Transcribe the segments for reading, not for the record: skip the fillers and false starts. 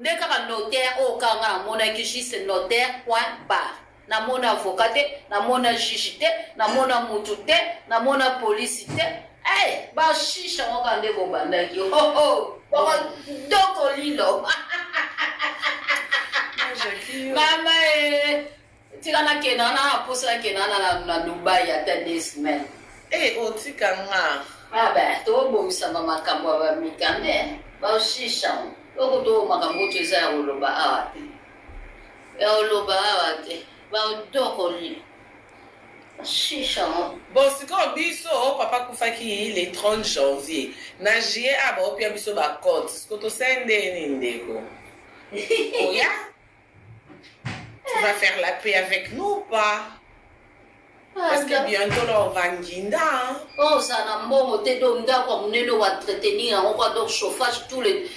nde kaka notaire oyo kaka nga namonaki juste notaire point bar. Namona avocat te, namona juge te, namona mutu te, namona polisi te. Bashisha ngoka nde bobandaki. Boko doko lilo. Mama tika na kena na posa kena na Dubai ata 2 semaines. Otika nga. To bomisa mama kambo ba mikande. Bashisha. Loko to makambo to za oloba awate. Oloba awate. Ba doko lilo. Shisha. Bon, c'est comme biso, papa kufaki le 30 janvier. Na juillet, opia biso ba compte. Ce que tu sende nindeko. Oya? Tu vas faire la paix avec nous ou pas? Parce que bientôt là, on va Nguinda. Ça n'a pas été donc d'accord, on est là à entretenir, on va donc chauffage même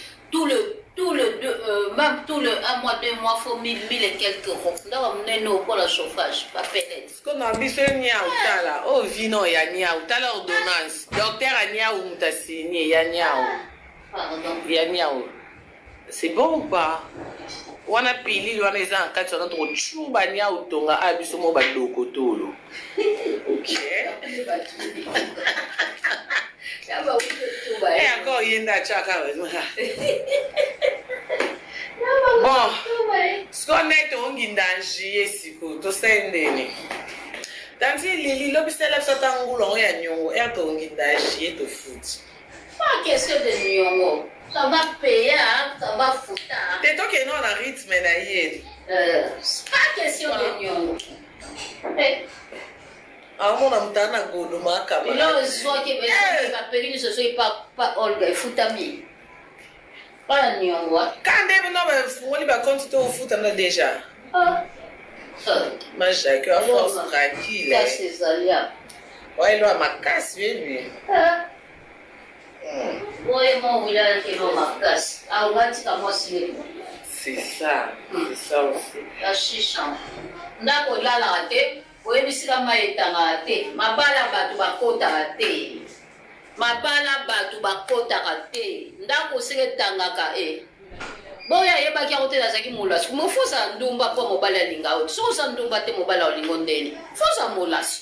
tout le 1 mois, 2 mois, il faut 1000 et quelques euros. Là, on est là pour le chauffage, pas fait. Ce qu'on a vu, c'est Nia Outala. Oh, vino, il y a Nia Outala ordonnance. Docteur a Nia Oumtasini, il y a Nia Pardon. Il y a Nia C'est bon ou pas? On a pili, on a les en 4 ans, on a chouba Nia Outonga, abisomo badokotolo. Ok. Encore, il y a un chaka. Bon, ce qu'on est au Nguindanji, c'est que tout ça est né. Tant que Lili, l'obstacle là, ça t'engoule, il y a Nyongo, et à ton Nguindanji, et te fout. Pas question de Nyongo. Ça va payer, ça va foutre. T'es toi qui non en rythme, naïe. Pas question de Nyongo. Ah, mon amtana goulou, ma camarade. Là, je vois que ma pérille, ce soit pas Olga, il faut t'amener. Pas Nyongo. Quand on est compte, tu au foot, on a déjà. Ma Jacques, on va tranquille. Ça, c'est ça, là. Ouais, il a ma casse, lui. Oui, mon village qui est ma casse. Ah, on va dire à moi, c'est ça aussi. La chicha. Ndako là, la raté. Oui, mais si la maïtanga te. Ma bala batu bakota te. Ma bala batu bakota te. Ndako sele tangaka boya yeba ki akote nazaki molasi mo fosa ndumba po mobala linga o so sa ndumba te mobala olingo ndeni fosa molasi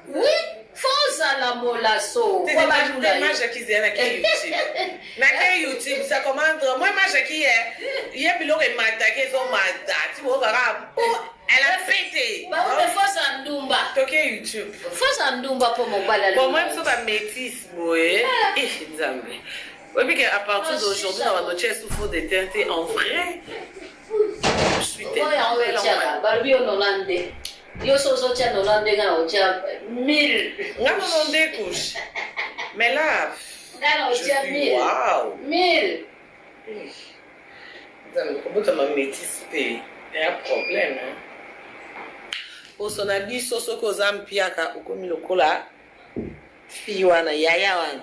oui fosa la molaso kwa ba jula maja ki zena ki YouTube na ki YouTube ça commande moi maja ki ye biloko e matake zo mata ti bo kaka elle a pété ba o fosa ndumba toke YouTube fosa ndumba po mobala bon moi so ba métis boye nzambe. Oui, mais à partir d'aujourd'hui, on va noter sous faux de teinté en vrai. Je suis tellement. Mais là, je suis waouh. 1000. Comment tu m'as métisse? Il y a un problème. Au son habit, soso kozam piaka, ou comme le cola, fiwana, yaya wan.